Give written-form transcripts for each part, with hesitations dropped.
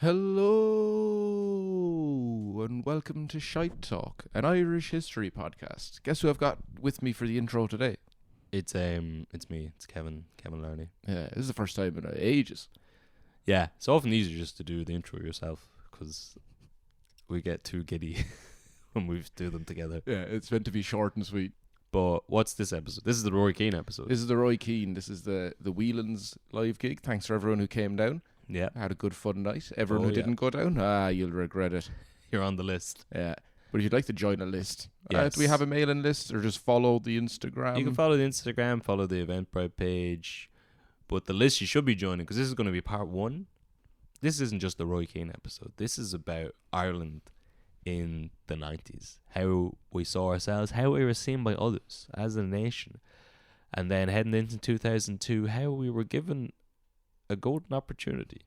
Hello and welcome to Shite Talk, an Irish history podcast. Guess who I've got with me for the intro today? It's me. It's Kevin Larney. Yeah, this is the first time in ages. Yeah, it's often easier just to do the intro yourself because we get too giddy when we do them together. Yeah, it's meant to be short and sweet. But what's this episode? This is the Roy Keane episode. This is the Roy Keane. This is the Whelans live gig. Thanks for everyone who came down. Yeah, had a good fun night. Everyone who didn't go down, you'll regret it. You're on the list. Yeah. But if you'd like to join a list, yes. Do we have a mailing list or just follow the Instagram? You can follow the Instagram, follow the Eventbrite page. But the list you should be joining, because this is going to be part one. This isn't just the Roy Keane episode. This is about Ireland in the 90s. How we saw ourselves, how we were seen by others as a nation. And then heading into 2002, how we were given a golden opportunity.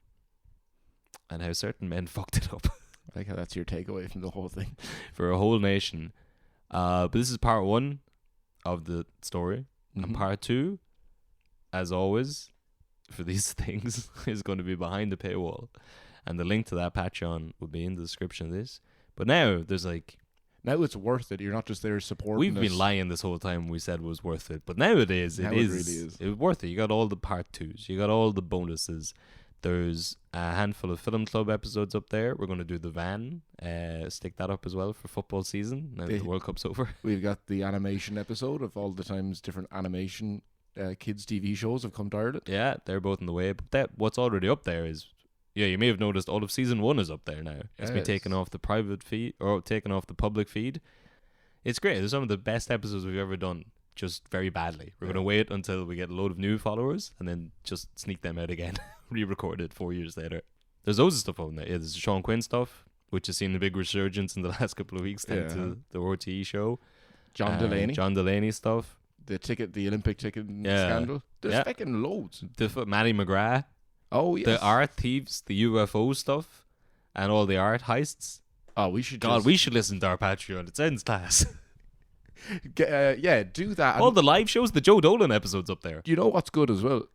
And how certain men fucked it up. I like how that's your takeaway from the whole thing. For a whole nation. But this is part one of the story. Mm-hmm. And part two, as always, for these things, is going to be behind the paywall. And the link to that Patreon will be in the description of this. But now, there's like... Now it's worth it. You're not just there supporting We've us. been lying this whole time we said it was worth it. But now it is. Now it really is. It was worth it. You got all the part twos. You got all the bonuses. There's a handful of Film Club episodes up there. We're going to do the van. Stick that up as well for football season. Now that the World Cup's over. We've got the animation episode of all the times different animation kids' TV shows have come to Ireland. Yeah, they're both in the way. But what's already up there is... Yeah, you may have noticed all of season 1 is up there now. It's been taken off the private feed, or taken off the public feed. It's great. There's some of the best episodes we've ever done, just very badly. We're going to wait until we get a load of new followers, and then just sneak them out again. Re-record it 4 years later. There's loads of stuff on there. Yeah, there's the Sean Quinn stuff, which has seen a big resurgence in the last couple of weeks thanks to the RTE show. John Delaney stuff. The Olympic ticket scandal. There's fucking loads. Matty McGrath. Oh, yes. The art thieves, the UFO stuff, and all the art heists. Oh, we should we should listen to our Patreon. It sounds class. Do that. All the live shows, the Joe Dolan episodes up there. You know what's good as well?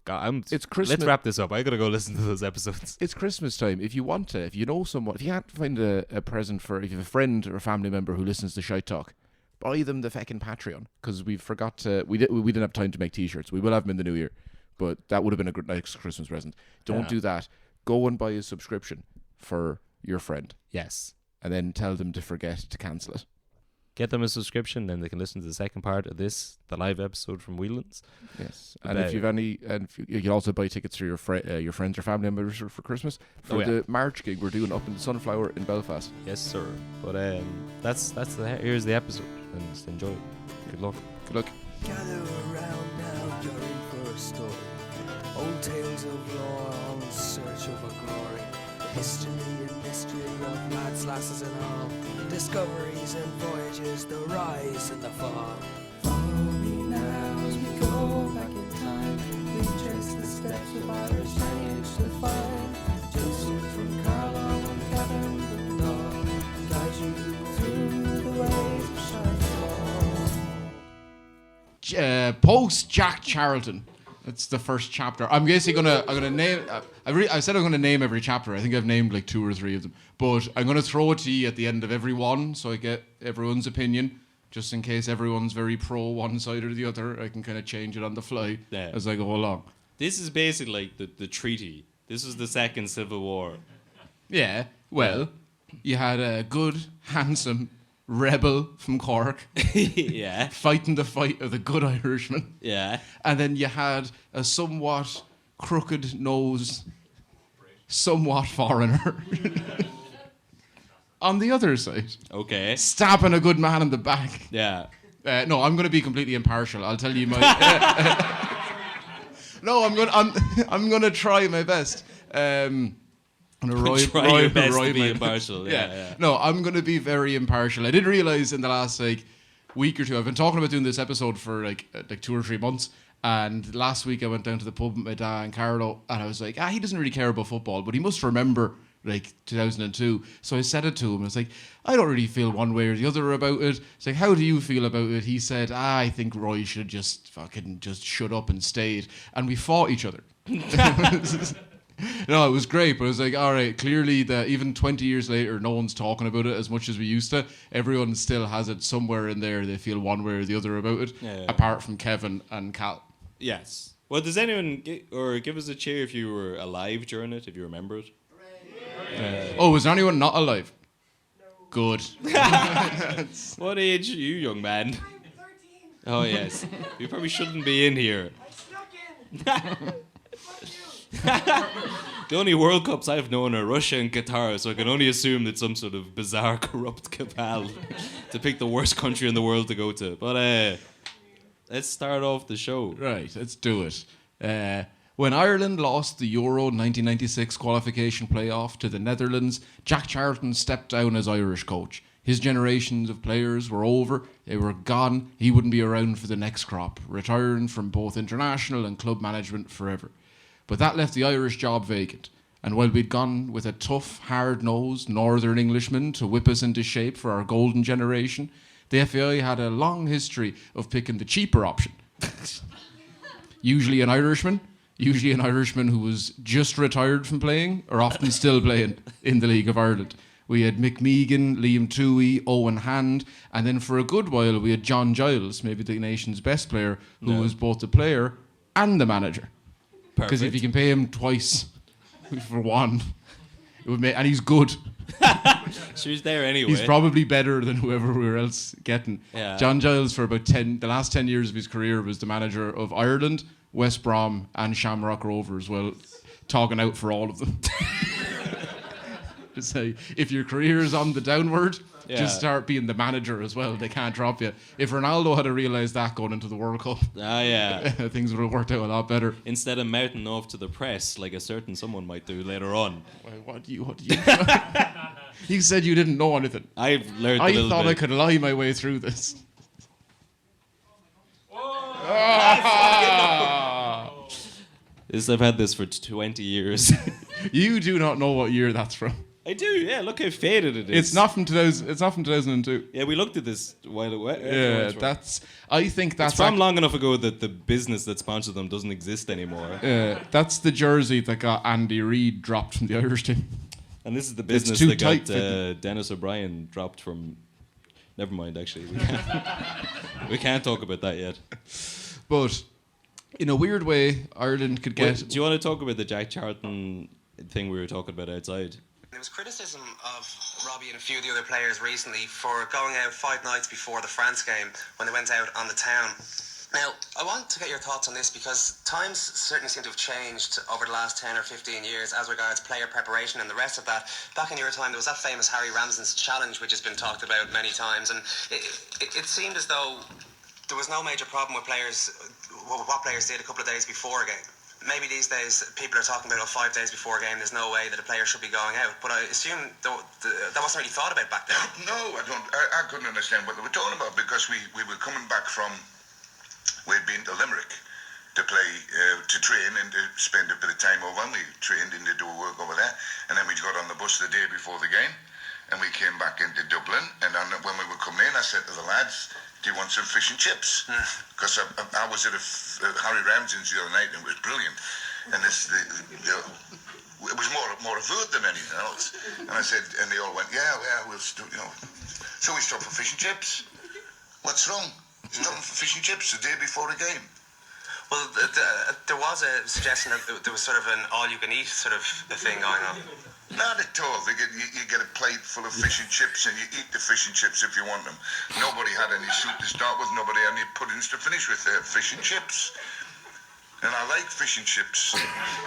It's Christmas. Let's wrap this up. I gotta go listen to those episodes. It's Christmas time. If you want to, if you know someone, if you can't find a present for, if you have a friend or a family member who listens to Shite Talk, buy them the fucking Patreon, because we forgot to. We didn't have time to make T-shirts. We will have them in the new year. But that would have been a good nice Christmas present. Don't do that. Go and buy a subscription for your friend. Yes. And then tell them to forget to cancel it. Get them a subscription, then they can listen to the second part of this, the live episode from Whelans. Yes. And if you've you can also buy tickets for your friends or family members for Christmas for the March gig we're doing up in the Sunflower in Belfast. Yes, sir. But here's the episode, and just enjoy it. Good luck. Good luck. Gather around now, you're in for a story. Old tales of lore, all in search of a glory. The history and mystery of lads, lasses and all. Discoveries and voyages, the rise and the fall. Follow me now as we go back in time. We trace the steps of Irish heritage to find. Joseph from Carlow and Kevin from Dawn guide you through the ways of Shite. Post Jack Charlton. That's the first chapter. I'm basically gonna name. I said I'm gonna name every chapter. I think I've named like 2 or 3 of them. But I'm gonna throw it to you at the end of every one, so I get everyone's opinion, just in case everyone's very pro one side or the other. I can kind of change it on the fly as I go along. This is basically like the treaty. This was the Second Civil War. Yeah. Well, you had a good, handsome rebel from Cork. Yeah. Fighting the fight of the good Irishman. Yeah. And then you had a somewhat crooked-nosed, somewhat foreigner on the other side. Okay. Stabbing a good man in the back. Yeah. No, I'm going to be completely impartial. I'll tell you my... No, I'm going to try my best. Try your best to be impartial. Yeah. No, I'm going to be very impartial. I did realize in the last week or two, I've been talking about doing this episode for like 2 or 3 months. And last week I went down to the pub with my dad and Carlo, and I was like, he doesn't really care about football, but he must remember 2002. So I said it to him. I was like, I don't really feel one way or the other about it. It's like, how do you feel about it? He said, I think Roy should just shut up and stayed. And we fought each other. No, it was great, but it was like, all right, clearly that even 20 years later, no one's talking about it as much as we used to. Everyone still has it somewhere in there. They feel one way or the other about it, apart from Kevin and Cal. Yes. Well, does anyone give us a cheer if you were alive during it, if you remember it? Oh, was there anyone not alive? No. Good. What age are you, young man? I'm 13. Oh, yes. You probably shouldn't be in here. I snuck in. The only World Cups I've known are Russia and Qatar, so I can only assume that some sort of bizarre, corrupt cabal to pick the worst country in the world to go to. But let's start off the show. Right, let's do it. When Ireland lost the Euro 1996 qualification playoff to the Netherlands, Jack Charlton stepped down as Irish coach. His generations of players were over, they were gone, he wouldn't be around for the next crop, retiring from both international and club management forever. But that left the Irish job vacant. And while we'd gone with a tough, hard-nosed Northern Englishman to whip us into shape for our golden generation, the FAI had a long history of picking the cheaper option. Usually an Irishman who was just retired from playing, or often still playing in the League of Ireland. We had Mick Meegan, Liam Toohey, Owen Hand, and then for a good while we had John Giles, maybe the nation's best player, who was both the player and the manager. Because if you can pay him twice for one, it would make, and he's good. So he's there anyway. He's probably better than whoever we were else getting. Yeah. John Giles, for about the last 10 years of his career, was the manager of Ireland, West Brom, and Shamrock Rovers. Well, talking out for all of them. Just say, if your career is on the downward, just start being the manager as well. They can't drop you. If Ronaldo had to realise that going into the World Cup, things would have worked out a lot better. Instead of mouthing off to the press like a certain someone might do later on. What do you? You said you didn't know anything. I've learned a I little thought bit. I could lie my way through this. I've had this for 20 years. You do not know what year that's from. I do, yeah. Look how faded it is. It's not from 2000. It's not from 2002. Yeah, we looked at this a while ago. Yeah, that's. I think that's it's from long enough ago that the business that sponsored them doesn't exist anymore. That's the jersey that got Andy Reid dropped from the Irish team. And this is the business too that got tight Dennis O'Brien dropped from. Never mind, actually. We can't talk about that yet. But in a weird way, Ireland could get. Do you want to talk about the Jack Charlton thing we were talking about outside? There was criticism of Robbie and a few of the other players recently for going out 5 nights before the France game when they went out on the town. Now, I want to get your thoughts on this because times certainly seem to have changed over the last 10 or 15 years as regards player preparation and the rest of that. Back in your time, there was that famous Harry Ramsden's challenge, which has been talked about many times, and it seemed as though there was no major problem with players, what players did a couple of days before a game. Maybe these days people are talking about 5 days before a game, there's no way that a player should be going out. But I assume that wasn't really thought about back then. No, I don't. I couldn't understand what they were talking about because we were coming back from, we'd been to Limerick to play, to train and to spend a bit of time over. And we trained and did do work over there. And then we got on the bus the day before the game and we came back into Dublin. And then when we were coming in, I said to the lads, do you want some fish and chips? Because I was at Harry Ramsden's the other night and it was brilliant. And it was more of food than anything else. And I said, and they all went, yeah, we'll do, you know. So we stopped for fish and chips. What's wrong? Stopping for fish and chips the day before a game. Well, there was a suggestion that there was sort of an all-you-can-eat sort of a thing going on. Not at all. You get a plate full of fish and chips and you eat the fish and chips if you want them. Nobody had any soup to start with, nobody had any puddings to finish with. They had fish and chips. And I like fish and chips.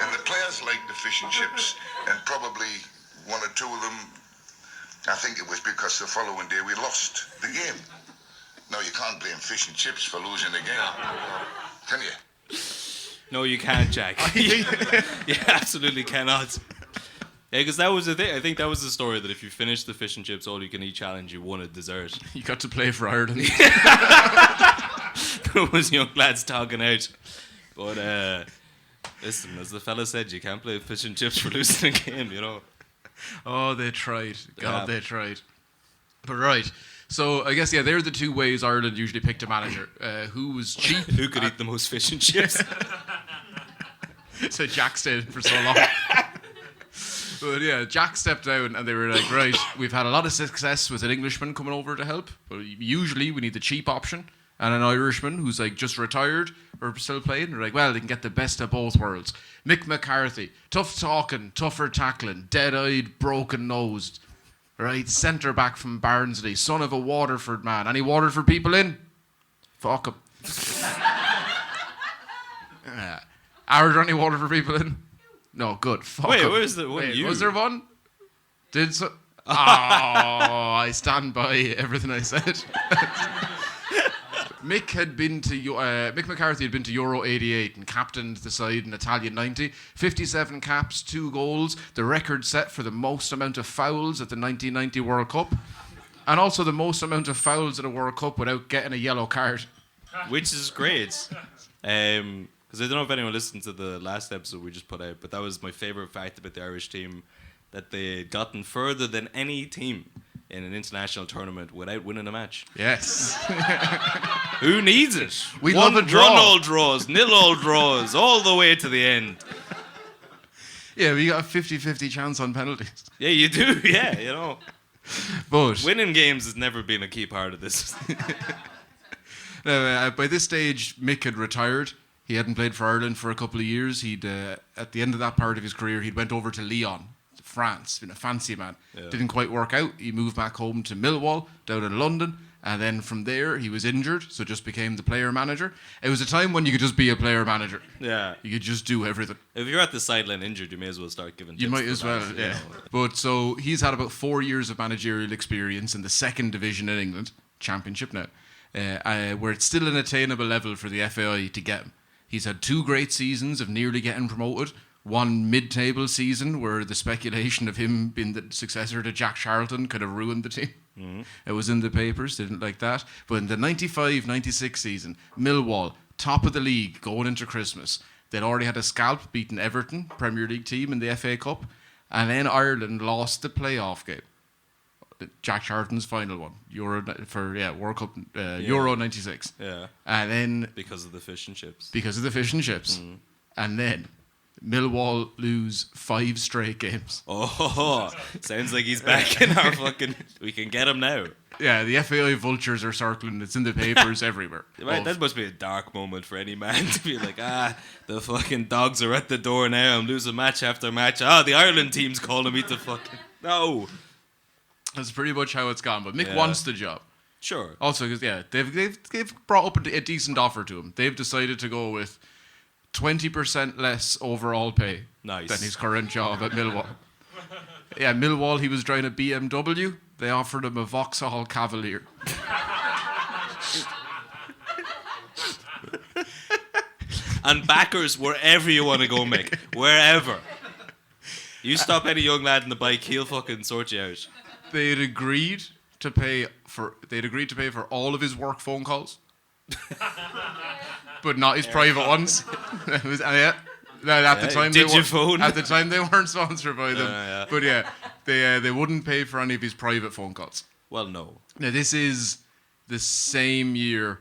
And the players liked the fish and chips. And probably one or two of them, I think it was because the following day we lost the game. No, you can't blame fish and chips for losing the game. Can you? No, you can't, Jack. You absolutely cannot. Yeah, because that was the thing. I think that was the story that if you finished the fish and chips all-you-can-eat challenge, you won a dessert. You got to play for Ireland. There was young lads talking out. But listen, as the fella said, you can't play fish and chips for losing a game, you know. Oh, they tried. God, they tried. But right. So I guess, they're the two ways Ireland usually picked a manager. Who was cheap. Who could eat the most fish and chips? So Jack stayed for so long. But yeah, Jack stepped down and they were like, right, we've had a lot of success with an Englishman coming over to help, but usually we need the cheap option. And an Irishman who's like just retired or still playing. They're like, well, they can get the best of both worlds. Mick McCarthy, tough talking, tougher tackling, dead-eyed, broken-nosed, right? Centre back from Barnsley, son of a Waterford man. Any Waterford people in? Fuck him. Are there any Waterford people in? No, good. Fuck Wait, 'em. where's the one? Wait, You? was there one? Did so? Oh, I stand by everything I said. Mick McCarthy had been to Euro 88 and captained the side in Italian 90. 57 caps, 2 goals, the record set for the most amount of fouls at the 1990 World Cup. And also the most amount of fouls at a World Cup without getting a yellow card. Which is great. Because I don't know if anyone listened to the last episode we just put out, but that was my favourite fact about the Irish team, that they had gotten further than any team in an international tournament without winning a match. Yes. Who needs it? We love a draw. 1-all draws, 0-all draws, all the way to the end. Yeah, we got a 50-50 chance on penalties. Yeah, you do, yeah, you know. But Winning games has never been a key part of this. now, by this stage, Mick had retired. He hadn't played for Ireland for a couple of years. He'd at the end of that part of his career, he'd went over to Lyon, France, been a fancy man. Yeah. Didn't quite work out. He moved back home to Millwall, down in London, and then from there he was injured, so just became the player manager. It was a time when you could just be a player manager. Yeah. You could just do everything. If you're at the sideline injured, you may as well start giving tips. You might for as that, well, you yeah. know. But so he's had about 4 years of managerial experience in the second division in England, Championship now, where it's still an attainable level for the FAI to get him. He's had 2 great seasons of nearly getting promoted. One mid-table season where the speculation of him being the successor to Jack Charlton could have ruined the team. Mm-hmm. It was in the papers, didn't like that. But in the 95-96 season, Millwall, top of the league going into Christmas. They'd already had a scalp beating Everton, Premier League team in the FA Cup. And then Ireland lost the playoff game. Jack Charlton's final one. World Cup, Euro 96. Yeah. And then Because of the fish and chips. because of the fish and chips. And then Millwall lose 5 straight games. Oh, sounds like he's back in our fucking... We can get him now. Yeah, the FAI vultures are circling. It's in the papers everywhere. Right, that must be a dark moment for any man to be like, the fucking dogs are at the door now. I'm losing match after match. The Ireland team's calling me to fucking... No. That's pretty much how it's gone. But Mick Yeah. wants the job. Sure. Also, because they've brought up a decent offer to him. They've decided to go with 20% less overall pay Nice. than his current job at Millwall. Yeah, Millwall, he was driving a BMW. They offered him a Vauxhall Cavalier. And backers wherever you want to go, Mick. Wherever. You stop any young lad in the bike, he'll fucking sort you out. They had agreed to pay for all of his work phone calls, but not his private ones. It was, at the time Digiphone. At the time they weren't sponsored by them, yeah. but yeah, they wouldn't pay for any of his private phone calls. Well, no. Now this is the same year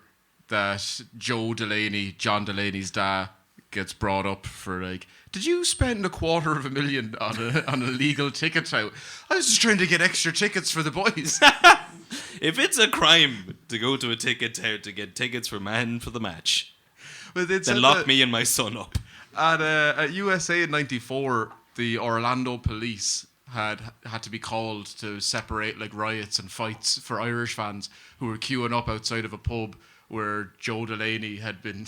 that Joe Delaney, John Delaney's dad, gets brought up for like, did you spend $250,000 on a legal ticket out? I was just trying to get extra tickets for the boys. If it's a crime to go to a ticket tout to get tickets for man for the match, But they'd then said lock that me and my son up. at USA in '94, the Orlando police had to be called to separate like riots and fights for Irish fans who were queuing up outside of a pub where Joe Delaney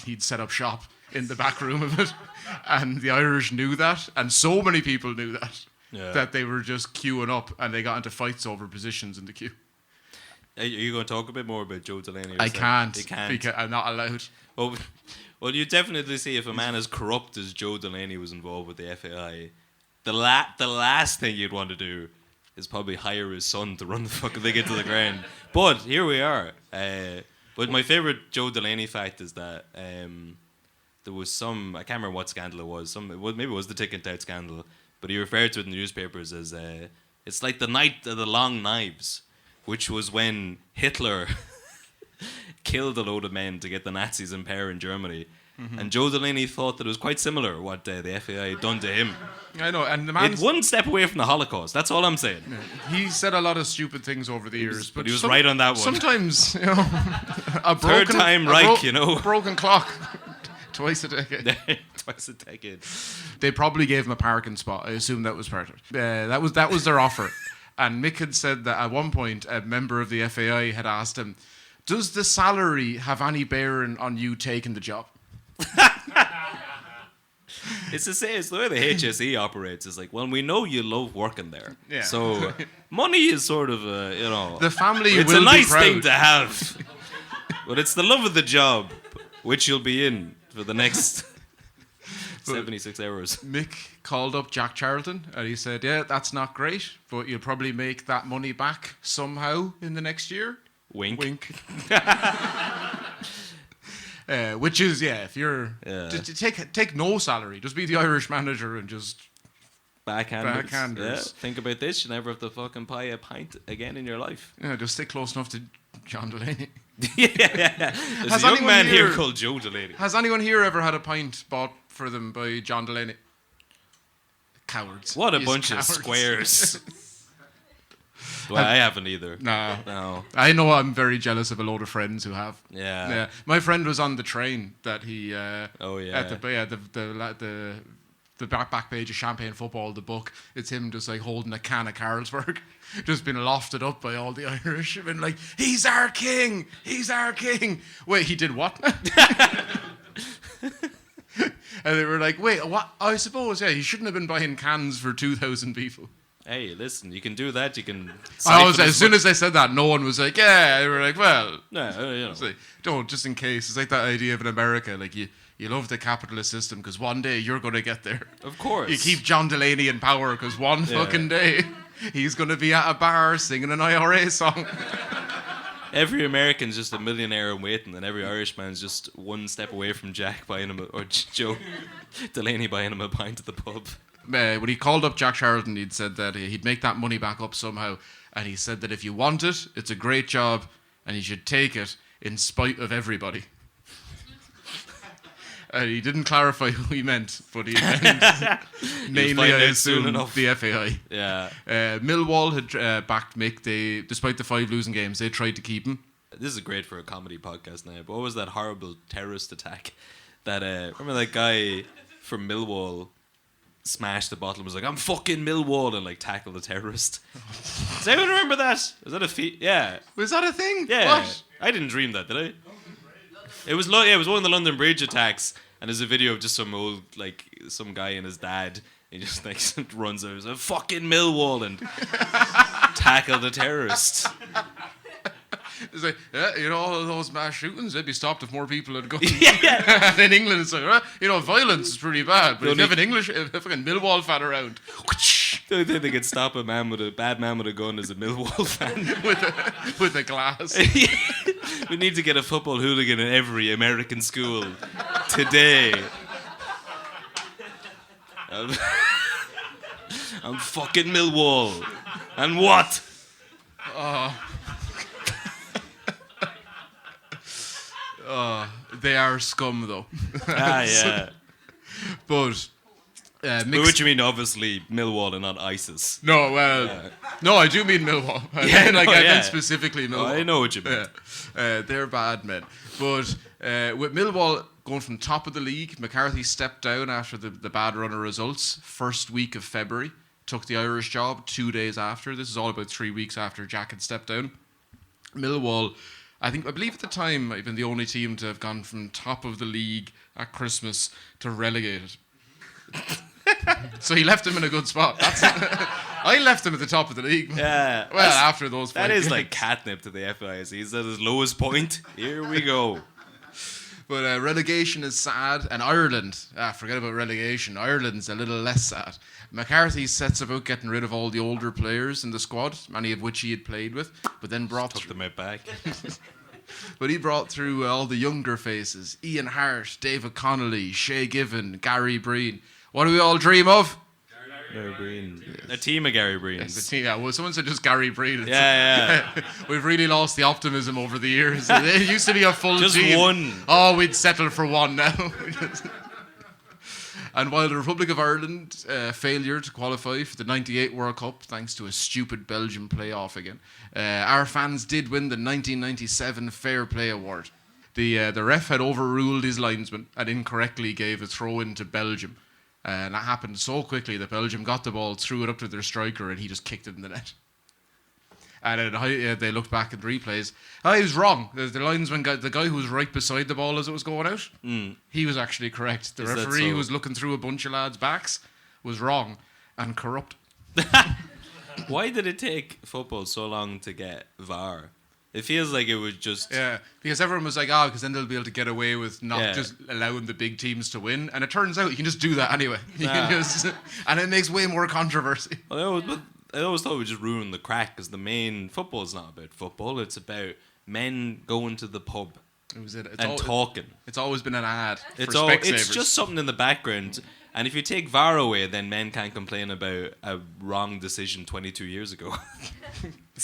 he'd set up shop in the back room of it, and the Irish knew that, and so many people knew that, that they were just queuing up, and they got into fights over positions in the queue. Are you going to talk a bit more about Joe Delaney? I can't, You can't. because I'm not allowed. Well, you definitely see if a man as corrupt as Joe Delaney was involved with the FAI, the last thing you'd want to do is probably hire his son to run the fucking thing into the ground. But here we are. But my favourite Joe Delaney fact is that there was some, I can't remember what scandal it was, maybe it was the ticket tout scandal, but he referred to it in the newspapers as, it's like the night of the long knives, which was when Hitler killed a load of men to get the Nazis in power in Germany. And Joe Delaney thought that it was quite similar what the FAI had done to him. I know, and the man. It's one step away from the Holocaust. That's all I'm saying. He said a lot of stupid things over the years, but he was right on that one. Sometimes, you know, Third time right, you know. Broken clock. Twice a decade. Twice a decade. They probably gave him a parking spot. I assume that was part of it. That was their offer. And Mick had said that at one point, a member of the FAI had asked him, "Does the salary have any bearing on you taking the job?" It's the way the HSE operates. It's like, well, we know you love working there. Yeah. So money is sort of, you know. The family it's will a nice be proud. thing to have. But it's the love of the job, which you'll be in for the next 76 hours. Mick called up Jack Charlton and he said, "Yeah, that's not great, but you'll probably make that money back somehow in the next year." Wink. Wink. Which is, if you're just take no salary, just be the Irish manager and just Backhanders. Yeah. Think about this: you never have to fucking buy a pint again in your life. Yeah, just stay close enough to John Delaney. Yeah. There's a young man here called Joe Delaney. Has anyone here ever had a pint bought for them by John Delaney? Cowards. What a These bunch cowards. of squares. Well, I haven't either. No. I know I'm very jealous of a load of friends who have. Yeah. My friend was on the train that he. At the back page of Champagne Football, the book. It's him just like holding a can of Carlsberg, just been lofted up by all the Irish. Been like, "He's our king. He's our king." Wait, he did what? And they were like, "Wait, what?" I suppose, he shouldn't have been buying cans for 2,000 people. Hey, listen, you can do that. You can. As soon as I said that, no one was like, "Yeah." They were like, "Well, yeah, you know." It's like, don't, just in case. It's like that idea of in America, like you love the capitalist system because one day you're going to get there. Of course. You keep John Delaney in power because one fucking day he's going to be at a bar singing an IRA song. Every American's just a millionaire in waiting, and every Irishman's just one step away from Jack buying him, or Joe Delaney buying him a pint at the pub. When he called up Jack Charlton, he'd said that he'd make that money back up somehow, and he said that if you want it, it's a great job, and you should take it in spite of everybody. He didn't clarify who he meant, but he meant mainly, I assume, the FAI. Yeah. Millwall had backed Mick. Despite the 5 losing games, they tried to keep him. This is great for a comedy podcast now, but what was that horrible terrorist attack? That remember that guy from Millwall smashed the bottle and was like, "I'm fucking Millwall," and like tackled the terrorist. Does anyone remember that? Was that a feat? Yeah. Was that a thing? Yeah. What? I didn't dream that, did I? It was one of the London Bridge attacks, and there's a video of just some guy and his dad. He just like runs over, a fucking Millwall, and tackle the terrorist. It's like, all of those mass shootings, they'd be stopped if more people had gone. Yeah. And in England, it's like, violence is pretty bad, but if you have a fucking Millwall fan around, The only thing they could stop a bad man with a gun is a Millwall fan. with a glass. We need to get a football hooligan in every American school today. I'm fucking Millwall. And what? They are scum, though. Yeah. But Which you mean, obviously, Millwall and not ISIS. No, no, I do mean Millwall. I meant specifically Millwall. I know what you mean. They're bad men. But with Millwall going from top of the league, McCarthy stepped down after the bad run of results. First week of February, took the Irish job 2 days after. This is all about 3 weeks after Jack had stepped down. Millwall, I believe at the time, might have been the only team to have gone from top of the league at Christmas to relegated. So he left him in a good spot. I left him at the top of the league. Yeah. Well, after those 5 That is games. like catnip to the FIS. He's at his lowest point. Here we go. But relegation is sad. And Ireland, forget about relegation. Ireland's a little less sad. McCarthy sets about getting rid of all the older players in the squad, many of which he had played with, but then Took them out back. But he brought through all the younger faces. Ian Hart, David Connolly, Shay Given, Gary Breen. What do we all dream of? Gary Breen. A team of Gary Breens. It's a team, yeah. Well, someone said just Gary Breen. Yeah. We've really lost the optimism over the years. It used to be a full Just team. one. Oh, we'd settle for one now. And while the Republic of Ireland failure to qualify for the '98 World Cup thanks to a stupid Belgian playoff again, our fans did win the 1997 Fair Play Award. The ref had overruled his linesman and incorrectly gave a throw-in to Belgium. And that happened so quickly that Belgium got the ball, threw it up to their striker, and he just kicked it in the net. And then they looked back at the replays. He was wrong. The linesman, the guy who was right beside the ball as it was going out, he was actually correct. The referee who was looking through a bunch of lads' backs was wrong and corrupt. Why did it take football so long to get VAR? It feels like it was just... Yeah, because everyone was like, because then they'll be able to get away with not just allowing the big teams to win. And it turns out you can just do that anyway. And it makes way more controversy. I always thought it would just ruin the crack, because the main football's not about football. It's about men going to the pub and talking. It's always been an ad for It's Specsavers. just something in the background. And if you take VAR away, then men can't complain about a wrong decision 22 years ago.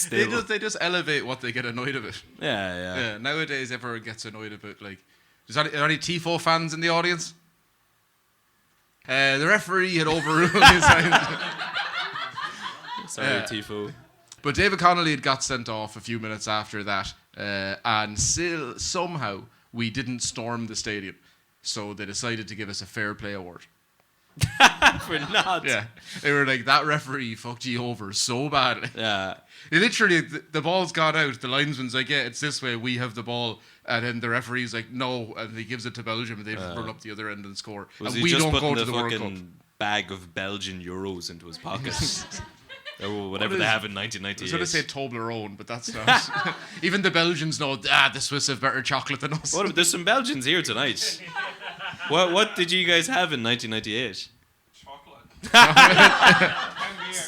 They just elevate what they get annoyed about. Yeah. Nowadays, everyone gets annoyed about, like... Are there any Tifo fans in the audience? The referee had overruled his lines. Sorry, Tifo. But David Connolly had got sent off a few minutes after that, and still, somehow, we didn't storm the stadium. So they decided to give us a fair play award. For not. Yeah. They were like, that referee fucked you over so badly. Yeah. Literally, the ball's gone out. The linesman's like, yeah, it's this way. We have the ball. And then the referee's like, no. And he gives it to Belgium, and they run up the other end and score. Was and he we just don't putting go to the the World Cup. fucking bag of Belgian euros into his pocket? Or whatever they have in 1998. I was going to say Toblerone, but that's not. Even the Belgians know, the Swiss have better chocolate than us. There's some Belgians here tonight. What did you guys have in 1998?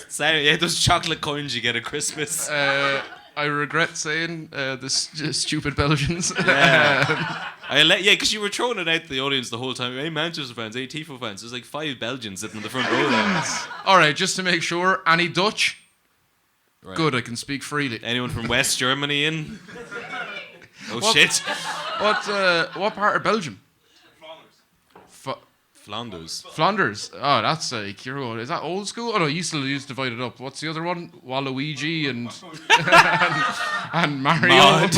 Sorry, yeah, those chocolate coins you get at Christmas. I regret saying this stupid Belgians. Yeah, because you were throwing it out to the audience the whole time. Hey, Manchester fans, hey, Tifo fans. There's like 5 Belgians sitting in the front row there. All right, just to make sure, any Dutch? Right. Good, I can speak freely. Anyone from West Germany in? What- Shit. What part of Belgium? Flanders. Flanders. Oh, that's like is that old school? Oh no, you still used to divide it up. What's the other one? Waluigi and Mario. Maud.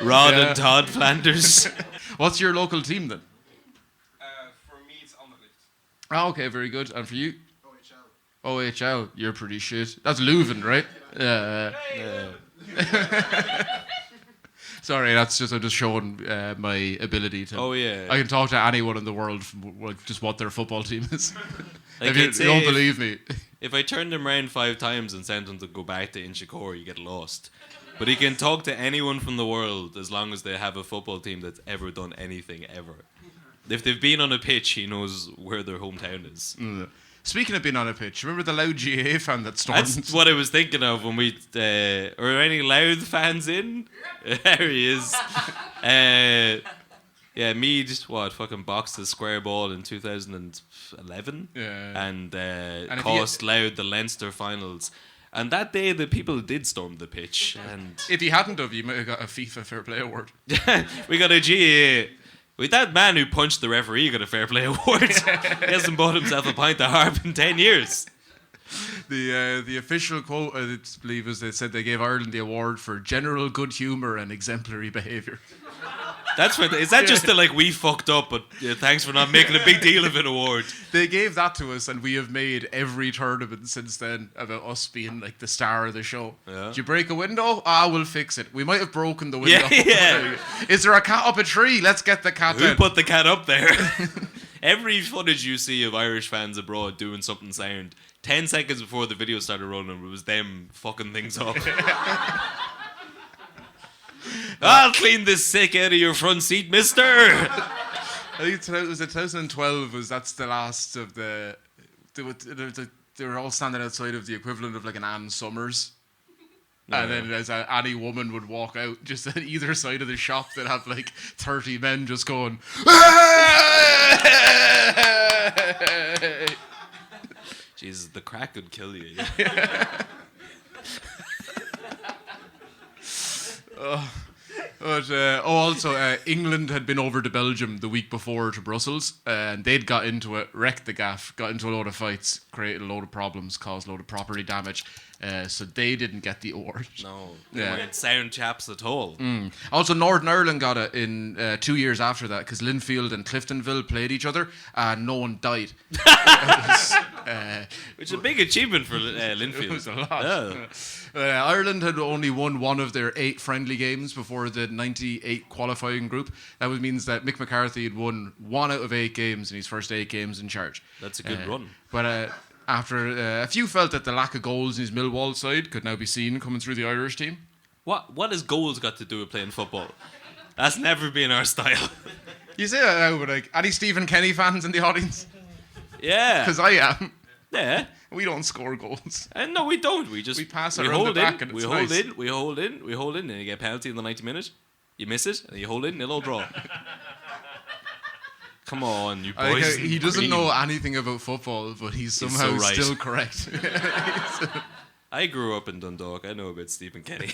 Rod and Todd Flanders. What's your local team then? For me, it's Anderlecht. Oh, okay, very good. And for you? OHL. You're pretty shit. That's Leuven, right? Yeah. Sorry, I'm just showing my ability to. Oh yeah. I can talk to anyone in the world from just what their football team is. Like If you don't believe me. If I turned him around 5 times and sent him to go back to Inchicore, you get lost. But he can talk to anyone from the world as long as they have a football team that's ever done anything ever. If they've been on a pitch, he knows where their hometown is. Speaking of being on a pitch, remember the loud GA fan that stormed? That's what I was thinking of when we... are any loud fans in? There he is. Mead, fucking boxed the square ball in 2011? Yeah. And cost Loud the Leinster finals. And that day, the people did storm the pitch. And If he hadn't have, you might have got a FIFA Fair Play Award. we got a GAA. With that man who punched the referee got a Fair Play Award. He hasn't bought himself a pint of harp in 10 years. The official quote, I believe, is they said they gave Ireland the award for general good humour and exemplary behaviour. That's what. Is that just the we fucked up, but thanks for not making a big deal of an award? They gave that to us, and we have made every tournament since then about us being like the star of the show. Yeah. Did you break a window? We'll fix it. We might have broken the window. Yeah. Is there a cat up a tree? Let's get the cat Who down. put the cat up there? Every footage you see of Irish fans abroad doing something sound, 10 seconds before the video started running, it was them fucking things up. I'll clean this sick out of your front seat, mister. I think it was 2012. That's the last of the. They were all standing outside of the equivalent of like an Ann Summers. And then as any woman would walk out, just at either side of the shop, they'd have like 30 men just going. Jesus, the crack could kill you. But also England had been over to Belgium the week before to Brussels, and they'd got into it, wrecked the gaff, got into a load of fights, created a load of problems, caused a load of property damage. So they didn't get the award. No, they weren't sound chaps at all. Also, Northern Ireland got it in 2 years after that because Linfield and Cliftonville played each other and no one died. Which is a big achievement for Linfield. It was a lot. Ireland had only won one of their 8 friendly games before the 98 qualifying group. That means that Mick McCarthy had won 1 out of 8 games in his first 8 games in charge. That's a good run. But after a few felt that the lack of goals in his Millwall side could now be seen coming through the Irish team. What has goals got to do with playing football? That's never been our style. You say that now, but like, any Stephen Kenny fans in the audience? Yeah. Because I am. Yeah. We don't score goals. And no, we don't. We pass it around the back and it's nice. We hold in, and you get a penalty in the 90 minutes. You miss it, and you hold in, it'll draw. Come on, you boys. He doesn't know anything about football, but he's somehow still correct. I grew up in Dundalk. I know about Stephen Kenny.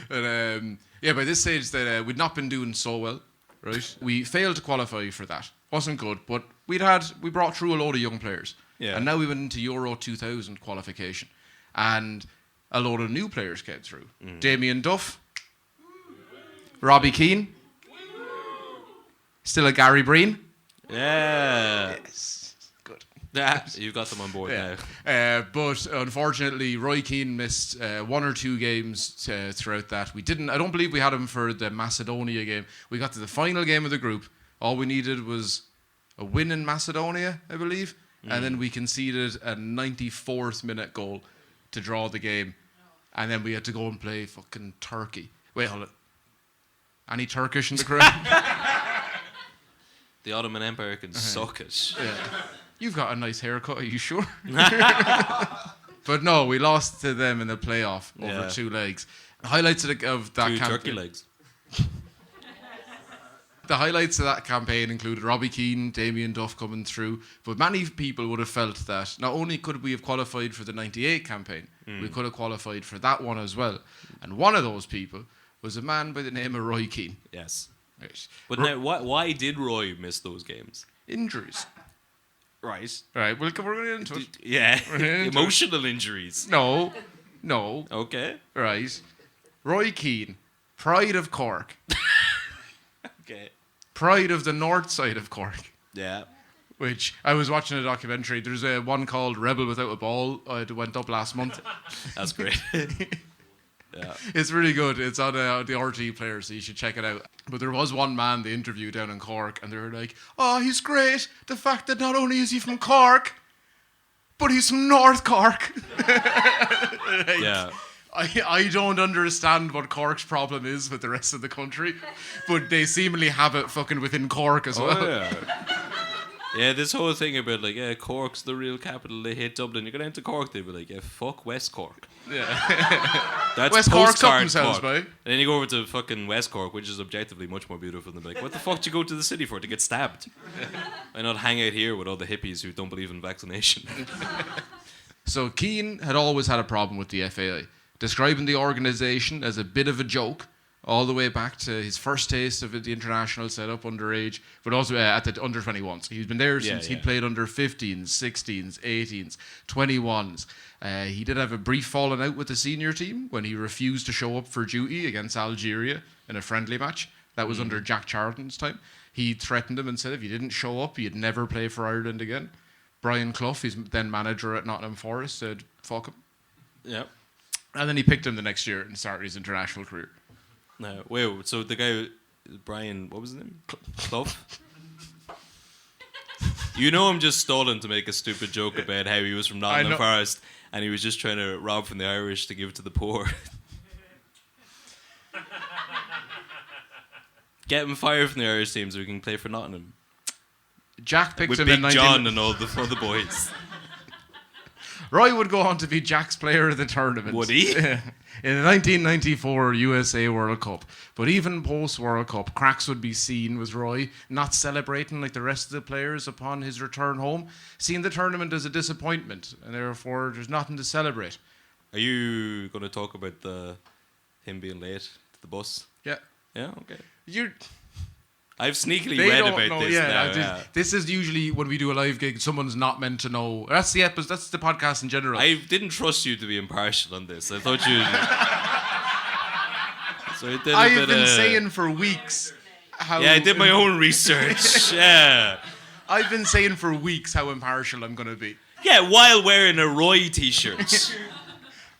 And, by this stage that we'd not been doing so well, right? We failed to qualify for that. Wasn't good, but we brought through a load of young players. Yeah. And now we went into Euro 2000 qualification. And a load of new players came through. Damien Duff. Robbie Keane. Still a Gary Breen. Yeah. Yes. Good. Yeah, you've got them on board now. But unfortunately, Roy Keane missed 1 or 2 games throughout that. I don't believe we had him for the Macedonia game. We got to the final game of the group. All we needed was a win in Macedonia, I believe. And then we conceded a 94th minute goal to draw the game. And then we had to go and play fucking Turkey. Wait, hold on. Any Turkish in the crowd? The Ottoman Empire can suck it. Yeah. You've got a nice haircut, are you sure? But no, we lost to them in the playoff over 2 legs. The highlights of that 2 campaign. turkey legs. The highlights of that campaign included Robbie Keane, Damien Duff coming through, but many people would have felt that not only could we have qualified for the 98 campaign, we could have qualified for that one as well. And one of those people was a man by the name of Roy Keane. Yes. Right. But now, why did Roy miss those games? Injuries. Right. Right, we're going to get into it. Yeah. into Emotional injuries. No. Okay. Right. Roy Keane, pride of Cork. Okay. Pride of the north side of Cork. Yeah. Which I was watching a documentary. There's one called Rebel Without a Ball. It went up last month. That's great. Yeah. It's really good. It's on the RT player, so you should check it out. But there was one man they interviewed down in Cork, and they were like, "Oh, he's great. The fact that not only is he from Cork, but he's from North Cork." Yeah. I don't understand what Cork's problem is with the rest of the country, but they seemingly have it fucking within Cork as well. Yeah. Yeah, this whole thing about like, Cork's the real capital, they hate Dublin. You go down to Cork, they'd be like, fuck West Cork. Yeah. That's West Cork's up postcard themselves, Cork. mate. And then you go over to fucking West Cork, which is objectively much more beautiful than like, what the fuck do you go to the city for? To get stabbed? Why not hang out here with all the hippies who don't believe in vaccination? So Keane had always had a problem with the FAI, describing the organisation as a bit of a joke, all the way back to his first taste of the international setup underage, but also at the under 21s. He's been there since he played under 15s, 16s, 18s, 21s. He did have a brief falling out with the senior team when he refused to show up for duty against Algeria in a friendly match. That was under Jack Charlton's time. He threatened him and said if he didn't show up, he'd never play for Ireland again. Brian Clough, his then manager at Nottingham Forest, said, fuck him. Yep. And then he picked him the next year and started his international career. No, wait, so the guy, Brian, what was his name? Clough? You know I'm just stalling to make a stupid joke about how he was from Nottingham Forest and he was just trying to rob from the Irish to give to the poor. Get him fired from the Irish team so he can play for Nottingham. Jack picked With him Big in John and all the other boys. Roy would go on to be Jack's player of the tournament. Would he? In the 1994 USA World Cup. But even post-World Cup, cracks would be seen with Roy not celebrating like the rest of the players upon his return home, seeing the tournament as a disappointment, and therefore there's nothing to celebrate. Are you going to talk about him being late to the bus? Yeah. Yeah, okay. You're... I've sneakily They read don't about know, this yeah, now. this, Yeah. this is usually when we do a live gig, someone's not meant to know. That's the episode. That's the podcast in general. I didn't trust you to be impartial on this. I thought you... So I did a I've bit been of... saying for weeks how... Yeah, I did my own research. Yeah. I've been saying for weeks how impartial I'm going to be. Yeah, while wearing a Roy t-shirt.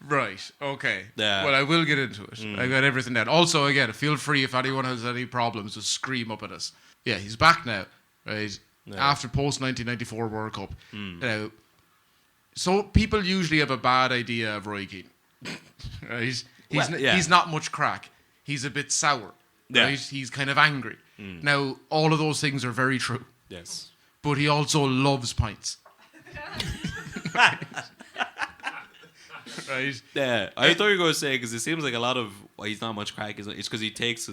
Right, okay. Yeah. Well, I will get into it. I got everything down. Also, again, feel free if anyone has any problems, just scream up at us. Yeah, he's back now, right? Yeah. After post-1994 World Cup. Now, so people usually have a bad idea of Roy Keane. Right? He's not much crack. He's a bit sour. Yeah. Right? He's kind of angry. Now, all of those things are very true. Yes. But he also loves pints. Right? Yeah, I thought you were going to say, because it seems like a lot of why he's not much crack is it's because he takes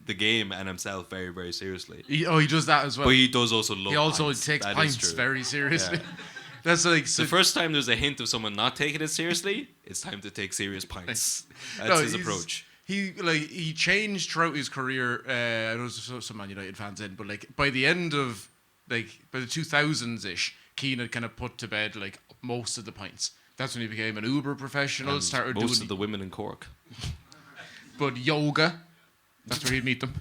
the game and himself very, very seriously. He does that as well. But he does also love He also pints. takes That is pints true. very seriously. Yeah. That's like The first time there's a hint of someone not taking it seriously, it's time to take serious pints. That's his approach. He changed throughout his career. I know there's some Man United fans in, but like by the end of by the 2000s ish, Keane had kind of put to bed like most of the pints. That's when he became an uber professional. And Started most doing of the women in Cork. but yoga. That's where he'd meet them.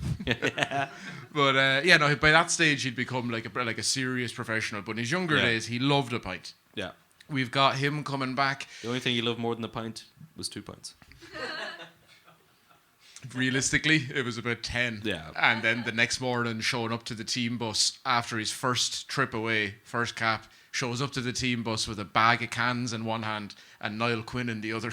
But no. By that stage, he'd become like a serious professional. But in his younger days, he loved a pint. Yeah. We've got him coming back. The only thing he loved more than a pint was 2 pints. Realistically, it was about 10. Yeah. And then the next morning, showing up to the team bus after his first trip away, first cap, shows up to the team bus with a bag of cans in one hand and Niall Quinn in the other.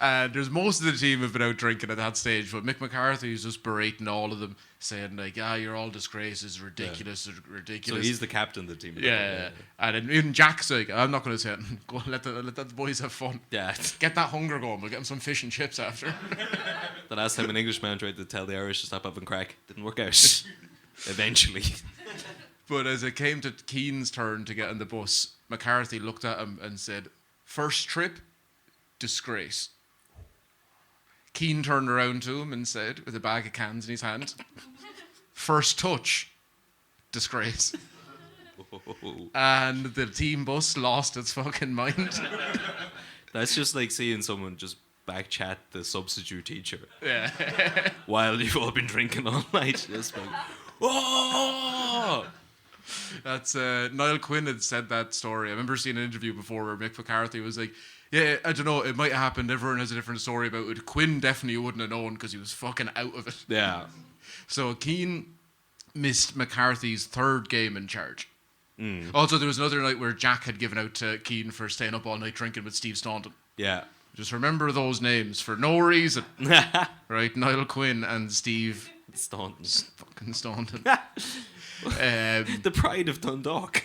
And there's most of the team have been out drinking at that stage, but Mick McCarthy's just berating all of them, saying like, you're all disgraces, ridiculous, So ridiculous. he's the captain of the team. Yeah. And then even Jack's like, I'm not going to say it. Go let the boys have fun. Yeah. Get that hunger going. We'll get them some fish and chips after. The last time an Englishman tried to tell the Irish to stop having crack, didn't work out. Eventually. But as it came to Keane's turn to get on the bus, McCarthy looked at him and said, first trip, disgrace. Keane turned around to him and said, with a bag of cans in his hand, first touch, disgrace. And the team bus lost its fucking mind. That's just like seeing someone just backchat the substitute teacher Yeah. while you've all been drinking all night. Just like, oh! That's Niall Quinn had said that story. I remember seeing an interview before where Mick McCarthy was like, yeah, I don't know, it might have happened. Everyone has a different story about it. Quinn definitely wouldn't have known because he was fucking out of it. Yeah. So Keane missed McCarthy's third game in charge. Also, there was another night where Jack had given out to Keane for staying up all night drinking with Steve Staunton. Yeah. Just remember those names for no reason. Right? Niall Quinn and Steve Staunton. fucking Staunton. The pride of Dundalk.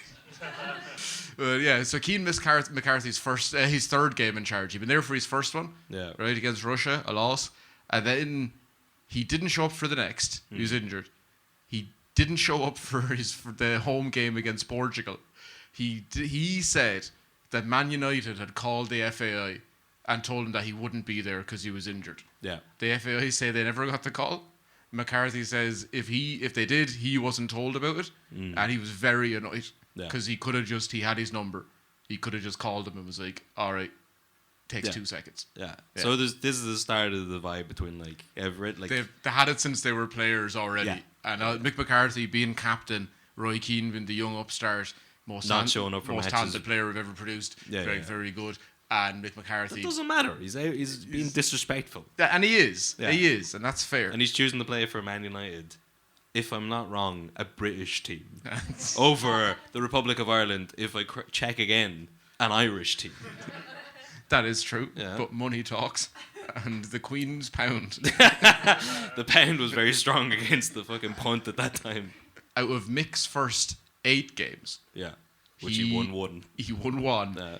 So Keane missed McCarthy's his third game in charge. He'd been there for his first one, Yeah. right, against Russia, a loss. And then he didn't show up for the next. He was injured. He didn't show up for the home game against Portugal. He said that Man United had called the FAI and told him that he wouldn't be there because he was injured. Yeah. The FAI say they never got the call. McCarthy says if they did, he wasn't told about it, and he was very annoyed because he had his number. He could have just called him and was like, all right, takes 2 seconds. Yeah. So this is the start of the vibe between like Everett, like They had it since they were players already. Yeah. And Mick McCarthy being captain, Roy Keane being the young upstart, most showing up for most matches. talented player we've ever produced. Yeah. Very good. And Mick McCarthy. It doesn't matter. He's being disrespectful. And he is. Yeah. He is, and that's fair. And he's choosing to play for Man United, if I'm not wrong, a British team. Over the Republic of Ireland, if I check again, an Irish team. That is true. Yeah. But money talks. And the Queen's pound. The pound was very strong against the fucking punt at that time. Out of Mick's first 8 games, Yeah. Which he won one. He won one.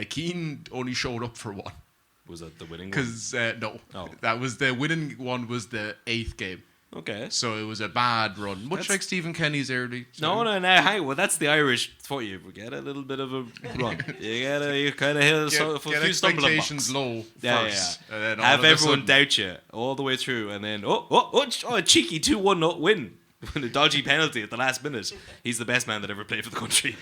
Keane only showed up for one. Was that the winning one? Because, no. Oh. That was the winning one was the 8th game. Okay. So it was a bad run. Much like Stephen Kenny's early. No. Hang on. Well, that's the Irish for you. We get a little bit of a run. You kind of hit a few stumbling expectations blocks. low first. Yeah. And then all Have of a everyone sudden- doubt you all the way through, and then a cheeky 2-1 win with a dodgy penalty at the last minute. He's the best man that ever played for the country.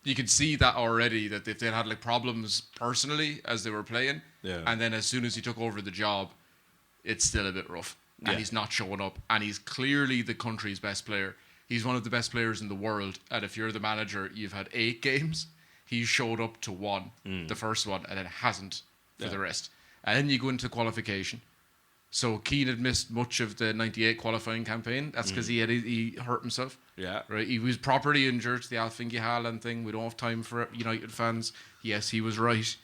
You could see that already, that if they had like problems personally as they were playing, and then as soon as he took over the job, it's still a bit rough. And he's not showing up. And he's clearly the country's best player. He's one of the best players in the world. And if you're the manager, you've had 8 games. He showed up to 1, the first one, and then hasn't for the rest. And then you go into qualification. So Keane had missed much of the 98 qualifying campaign. That's because he hurt himself. Yeah. Right. He was properly injured, the Alfingi Haaland thing. We don't have time for it, United fans. Yes, he was right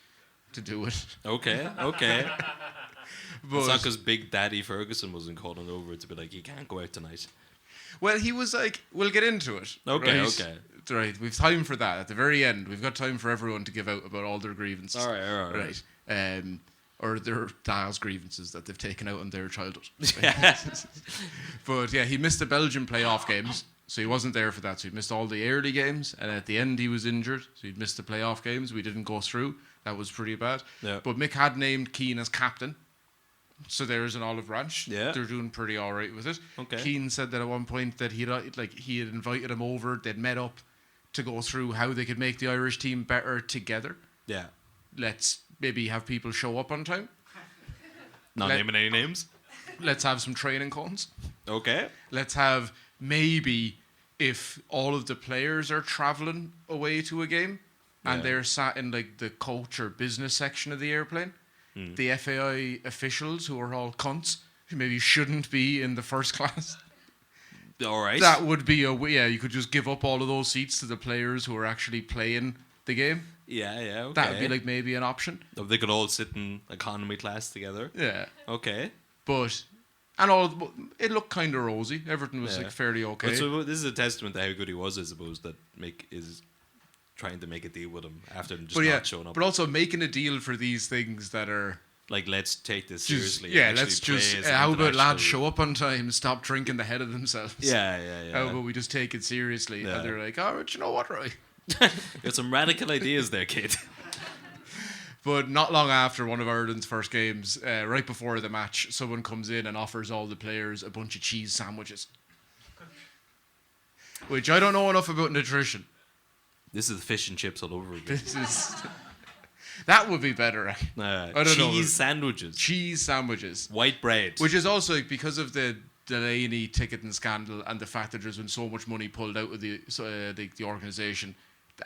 to do it. Okay. But, It's not because Big Daddy Ferguson wasn't calling over to be like, he can't go out tonight. well, he was like, we'll get into it. Okay, right? okay. Right. We've time for that. At the very end, we've got time for everyone to give out about all their grievances. All right. Or their dad's grievances that they've taken out on their childhood. But yeah, he missed the Belgian playoff games, so he wasn't there for that. So he missed all the early games, and at the end he was injured, so he'd missed the playoff games. We didn't go through. That was pretty bad. Yeah. But Mick had named Keane as captain, so there's an olive branch. Yeah. They're doing pretty all right with it. Okay. Keane said that at one point that he had invited him over. They'd met up to go through how they could make the Irish team better together. Yeah. Let's maybe have people show up on time. Not naming any names. Let's have some training cones. Okay. Let's have maybe if all of the players are traveling away to a game and they're sat in like the coach or business section of the airplane, the FAI officials who are all cunts who maybe shouldn't be in the first class. All right. That would be you could just give up all of those seats to the players who are actually playing the game. Yeah, okay. That would be like maybe an option. If they could all sit in economy class together. Yeah. Okay. But it looked kind of rosy. Everything was like fairly okay. But so this is a testament to how good he was, I suppose, that Mick is trying to make a deal with him after him just not showing up. But also making a deal for these things that are like, let's take this just, seriously. and let's actually just play as an how about lads international- show up on time, stop drinking the head of themselves. Yeah. How about we just take it seriously? Yeah. And they're like, oh, but you know what, right? Got some radical ideas there, kid. But not long after one of Ireland's first games, right before the match, someone comes in and offers all the players a bunch of cheese sandwiches. Which I don't know enough about nutrition. This is fish and chips all over again. This is... That would be better. I don't know. Cheese sandwiches. Cheese sandwiches. White bread. Which is also like, because of the Delaney ticketing scandal and the fact that there's been so much money pulled out of the organisation,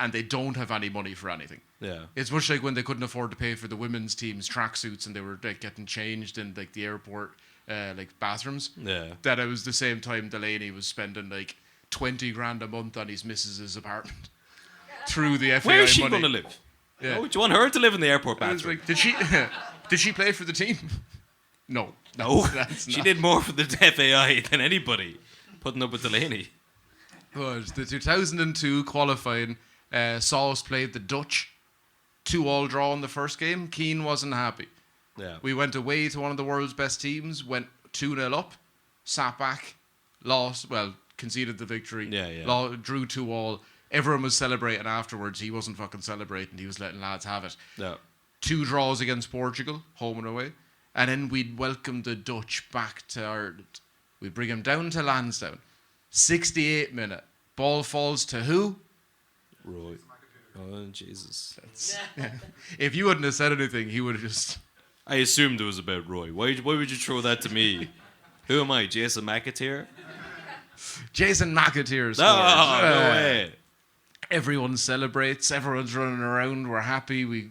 and they don't have any money for anything. Yeah. It's much like when they couldn't afford to pay for the women's team's tracksuits and they were like getting changed in like the airport like bathrooms. Yeah. That it was the same time Delaney was spending like 20 grand a month on his missus's apartment through the FAI Where is she money. going to live? Yeah. Oh, do you want her to live in the airport I was bathroom? like, did she play for the team? No. No, That's she not. did more for the FAI than anybody, putting up with Delaney. But the 2002 qualifying, saw us play the Dutch, 2-2 draw in the first game. Keane wasn't happy. Yeah. We went away to one of the world's best teams, went 2-0 up, sat back, lost, conceded the victory, drew 2-2. Everyone was celebrating afterwards. He wasn't fucking celebrating. He was letting lads have it. Yeah. 2 draws against Portugal, home and away. And then we'd welcome the Dutch back to Ireland. We'd bring him down to Lansdowne. 68 minute. Ball falls to who? Roy. Oh, Jesus. If you wouldn't have said anything, he would have just... I assumed it was about Roy. Why would you throw that to me? Who am I, Jason McAteer? Jason McAteer scores. No way. Everyone celebrates. Everyone's running around. We're happy. We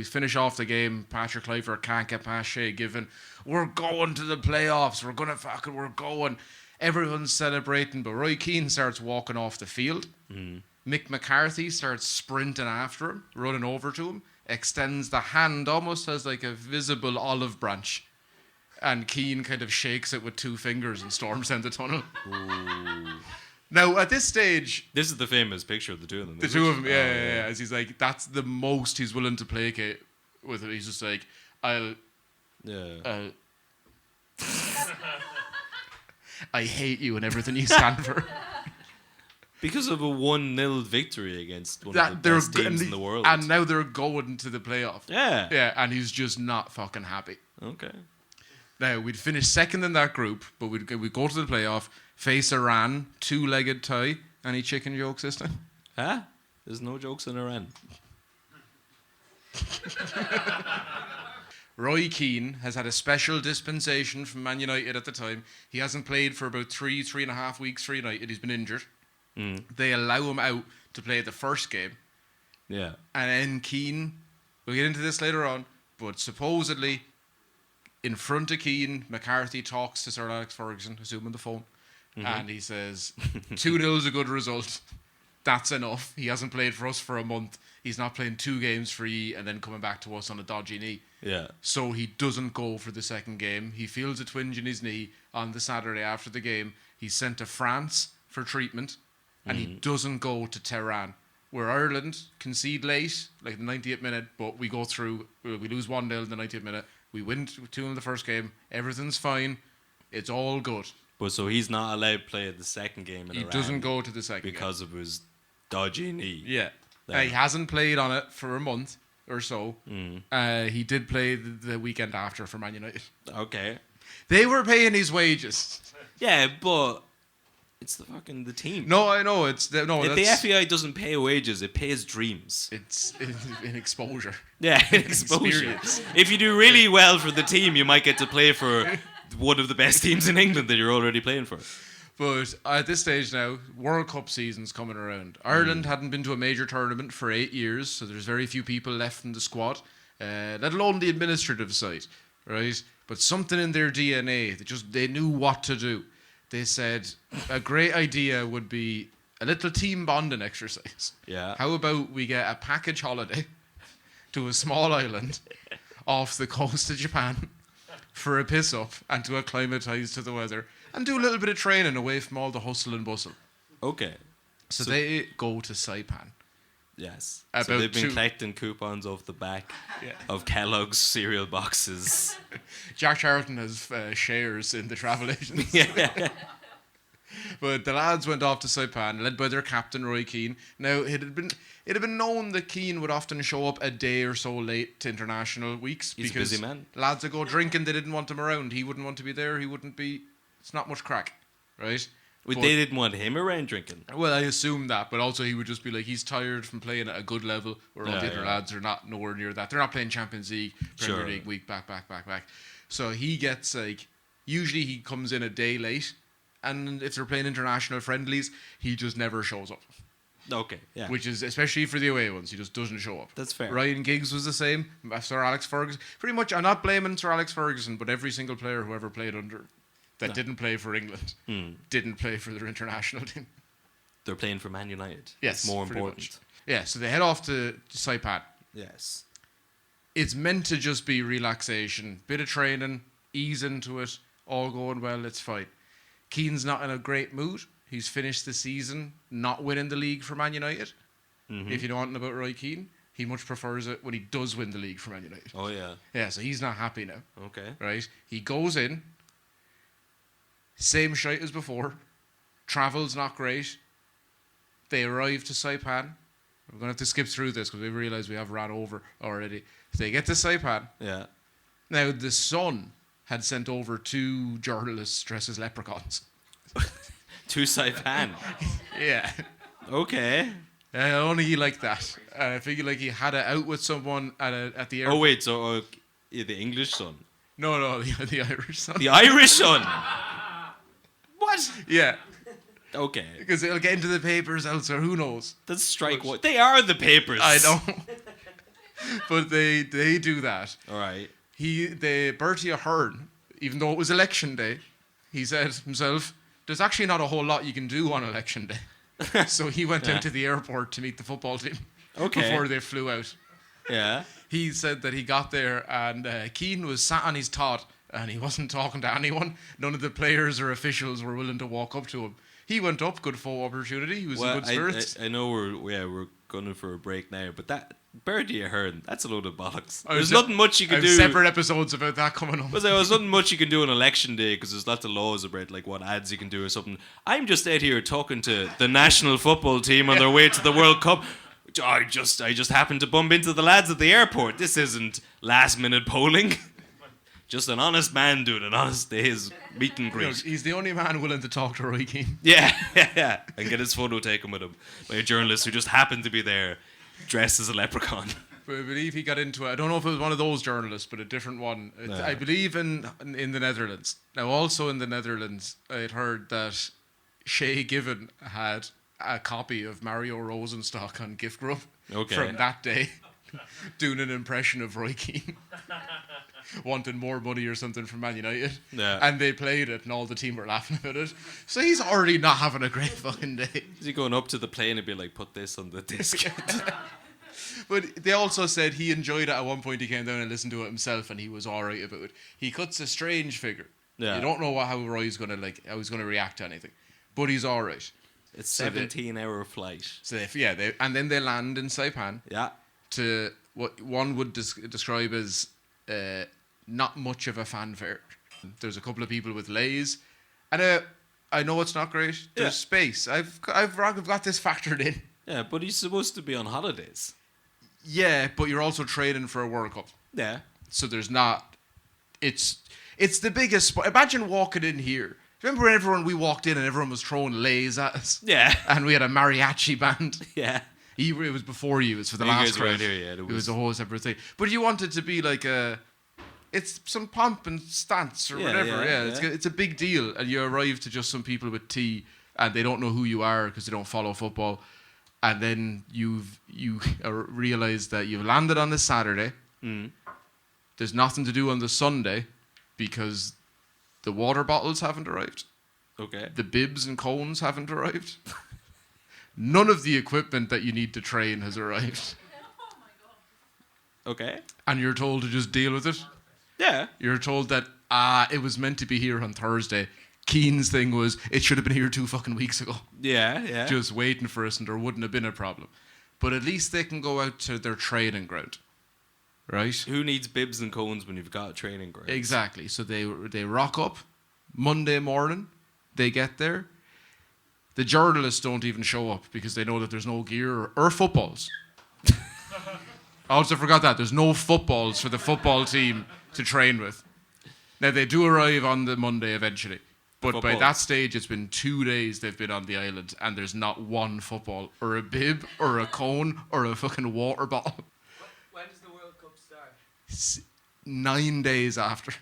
finish off the game. Patrick Kluivert can't get past Shea Given. We're going to the playoffs. We're going. Everyone's celebrating, but Roy Keane starts walking off the field. Mick McCarthy starts sprinting after him, running over to him, extends the hand almost as like a visible olive branch. And Keane kind of shakes it with 2 fingers and storms down the tunnel. Now, at this stage, This is the famous picture of the two of them. the isn't two it? of them, yeah. As he's like, that's the most he's willing to placate with it. He's just like, Yeah. I hate you and everything you stand for. Because of a 1-0 victory against one of the best teams in the world. And now they're going to the playoff. Yeah. Yeah, and he's just not fucking happy. Okay. Now, we'd finish second in that group, but we'd go to the playoff, face Iran, 2-legged tie. Any chicken jokes this time? Huh? There's no jokes in Iran. Roy Keane has had a special dispensation from Man United at the time. He hasn't played for about 3.5 weeks for United. He's been injured. They allow him out to play the first game. Yeah. And then Keane, we'll get into this later on, but supposedly in front of Keane, McCarthy talks to Sir Alex Ferguson, assuming the phone, and he says, 2-0 is a good result. That's enough. He hasn't played for us for a month. He's not playing 2 games for you and then coming back to us on a dodgy knee. Yeah. So he doesn't go for the second game. He feels a twinge in his knee on the Saturday after the game. He's sent to France for treatment, and he doesn't go to Tehran, where Ireland concede late, like the 90th minute, but we go through, we lose 1-0 in the 90th minute. We win 2 in the first game. Everything's fine. It's all good. But so he's not allowed to play the second game in He Iran doesn't go to the second game. because of his dodgy knee. Yeah. Yeah. He hasn't played on it for a month or so. He did play the weekend after for Man United. Okay. They were paying his wages. Yeah, but it's the team. No, I know. If the FEI doesn't pay wages, it pays dreams. It's in exposure. Yeah, exposure. Experience. If you do really well for the team, you might get to play for one of the best teams in England that you're already playing for. But at this stage now, World Cup season's coming around. Ireland hadn't been to a major tournament for 8 years, so there's very few people left in the squad, let alone the administrative side, right? But something in their DNA, they knew what to do. They said a great idea would be a little team bonding exercise. Yeah. How about we get a package holiday to a small island off the coast of Japan for a piss up and to acclimatise to the weather and do a little bit of training away from all the hustle and bustle. Okay. So they go to Saipan. Yes. About So they've been 2 collecting coupons off the back of Kellogg's cereal boxes. Jack Charlton has shares in the travel agency. Yeah. But the lads went off to Saipan, led by their captain, Roy Keane. Now, it had been known that Keane would often show up a day or so late to international weeks. He's a because busy man. Lads would go drinking, they didn't want him around. He wouldn't want to be there, it's not much crack, right? Wait, But- they didn't want him around drinking. Well, I assume that, but also he would just be like, he's tired from playing at a good level, where all the other lads are not nowhere near that. They're not playing Champions League, Premier Sure. League week, back. So he gets usually he comes in a day late, and if they're playing international friendlies, he just never shows up. Okay, yeah. Which is, especially for the away ones, he just doesn't show up. That's fair. Ryan Giggs was the same. Sir Alex Ferguson. Pretty much, I'm not blaming Sir Alex Ferguson, but every single player who ever played under that didn't play for England didn't play for their international team. They're playing for Man United. Yes, It's more pretty important. much. Yeah, so they head off to Saipan. Yes. It's meant to just be relaxation, bit of training, ease into it, all going well, it's fine. Keane's not in a great mood. He's finished the season not winning the league for Man United. If you know anything about Roy Keane, he much prefers it when he does win the league for Man United. Oh, yeah. Yeah, so he's not happy now, Okay. right? He goes in, same shite as before, travel's not great. They arrive to Saipan. We're going to have to skip through this because we realise we have ran over already. They get to Saipan. Yeah. Now, the Sun had sent over 2 journalists dressed as leprechauns. To Saipan. Yeah. Okay. Only he liked that. I figured like he had it out with someone at the airport. Oh, wait, so the English Sun. No, the Irish Sun. The Irish Sun. What? Yeah. Okay. Because it'll get into the papers elsewhere, who knows? That's strike one. They are the papers. I know. But they do that. All right. Bertie Ahern, even though it was election day, he said himself, there's actually not a whole lot you can do on election day. So he went out to the airport to meet the football team before they flew out. Yeah. He said that he got there and Keane was sat on his tot and he wasn't talking to anyone. None of the players or officials were willing to walk up to him. He went up, good full opportunity. He was in good spirits. I know we're going for a break now, but that birdie Ahern, that's a load of bollocks. There's nothing much you can do. Separate episodes about that coming up. There's nothing much you can do on election day because there's lots of laws about like what ads you can do or something. I'm just out here talking to the national football team on their way to the World Cup. I just happened to bump into the lads at the airport. This isn't last minute polling. Just an honest man doing an honest day's meet and greet. He's the only man willing to talk to Roy Keane. Yeah. And get his photo taken with him by a journalist who just happened to be there dressed as a leprechaun. But I believe he got into it. I don't know if it was one of those journalists, but a different one. I believe in the Netherlands. Now, also in the Netherlands, I had heard that Shay Given had a copy of Mario Rosenstock on Gift Grub from that day, doing an impression of Roy Keane. Wanting more money or something from Man United. Yeah. And they played it and all the team were laughing about it. So he's already not having a great fucking day. Is he going up to the plane and be like, put this on the disc? But they also said he enjoyed it at one point. He came down and listened to it himself and he was alright about it. He cuts a strange figure. Yeah. You don't know how Roy's gonna how he's gonna react to anything. But he's alright. It's 17-hour flight. So and then they land in Saipan. Yeah. To what one would describe as not much of a fanfare. There's a couple of people with leis, and I know it's not great. There's space. I've got this factored in. Yeah, but he's supposed to be on holidays. Yeah, but you're also training for a World Cup. Yeah. So there's not. It's the biggest. Imagine walking in here. Remember when we walked in and everyone was throwing leis at us? Yeah. And we had a mariachi band. Yeah. It was before you. It was for the You last guys were crowd. out here, yeah, It was a whole separate thing. But you wanted to be like it's some pomp and stance or whatever. Yeah. It's a big deal. And you arrive to just some people with tea and they don't know who you are because they don't follow football. And then you realise that you've landed on the Saturday. Mm. There's nothing to do on the Sunday because the water bottles haven't arrived. Okay. The bibs and cones haven't arrived. None of the equipment that you need to train has arrived. Okay. And you're told to just deal with it. Yeah. You're told that it was meant to be here on Thursday. Keane's thing was it should have been here 2 fucking weeks ago. Yeah. Just waiting for us and there wouldn't have been a problem. But at least they can go out to their training ground. Right? Who needs bibs and cones when you've got a training ground? Exactly. So they rock up Monday morning. They get there. The journalists don't even show up because they know that there's no gear or footballs. I also forgot that. There's no footballs for the football team to train with. Now, they do arrive on the Monday eventually. But by that stage, it's been 2 days they've been on the island and there's not one football or a bib or a cone or a fucking water bottle. When does the World Cup start? 9 days after.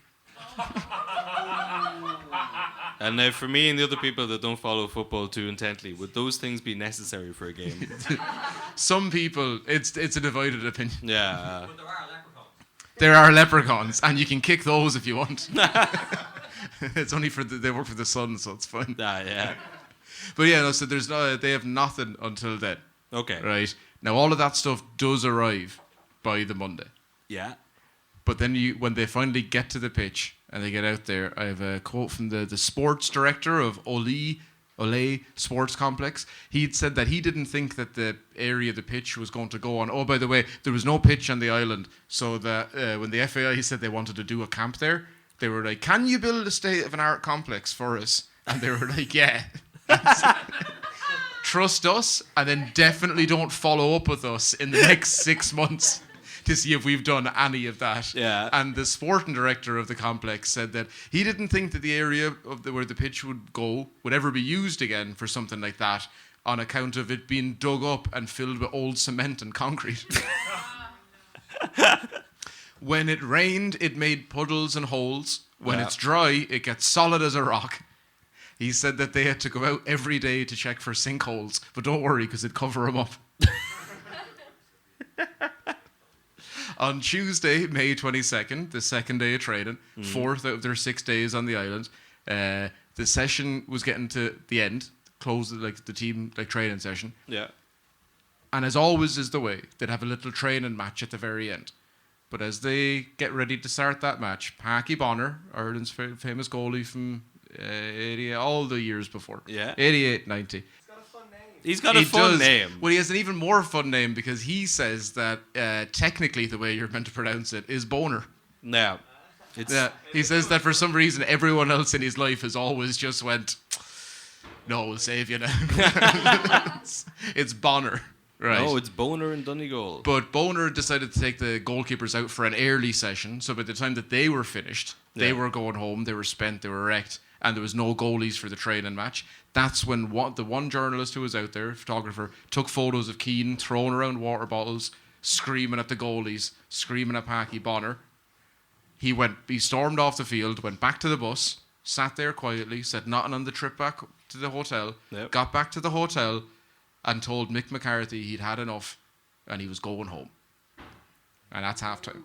And now for me and the other people that don't follow football too intently, would those things be necessary for a game? Some people, it's a divided opinion. Yeah. But there are leprechauns. There are leprechauns, and you can kick those if you want. It's only they work for the sun, so it's fine. Yeah. But yeah, no, so they have nothing until then. Okay. Right. Now all of that stuff does arrive by the Monday. Yeah. But then when they finally get to the pitch and they get out there, I have a quote from the sports director of Ole Sports Complex. He'd said that he didn't think that the area of the pitch was going to go on. Oh, by the way, there was no pitch on the island. So that when the FAI said they wanted to do a camp there, they were like, can you build a state-of-an-art complex for us? And they were like, yeah. Trust us, and then definitely don't follow up with us in the next 6 months to see if we've done any of that. Yeah. And the sporting director of the complex said that he didn't think that the area of where the pitch would go would ever be used again for something like that on account of it being dug up and filled with old cement and concrete. When it rained, it made puddles and holes. When it's dry, it gets solid as a rock. He said that they had to go out every day to check for sinkholes, but don't worry, because it'd cover them up. On Tuesday, May 22nd, the second day of training, 4th out of their 6 days on the island, the session was getting to the end, close like the team training session. Yeah. And as always is the way, they'd have a little training match at the very end. But as they get ready to start that match, Parky Bonner, Ireland's famous goalie from all the years before. Yeah. 88, 90. He's got a He fun does. name. Well, he has an even more fun name because he says that technically the way you're meant to pronounce it is Boner. No. It's Yeah, he says that for some reason everyone else in his life has always just went, no, we'll save you now. it's Bonner, right? No, it's Boner and Donegal. But Boner decided to take the goalkeepers out for an early session, so by the time that they were finished, they were going home, they were spent, they were wrecked, and there was no goalies for the training match. That's when the one journalist who was out there, photographer, took photos of Keane throwing around water bottles, screaming at the goalies, screaming at Packy Bonner. He stormed off the field, went back to the bus, sat there quietly, said nothing on the trip back to the hotel, got back to the hotel, and told Mick McCarthy he'd had enough, and he was going home. And that's halftime.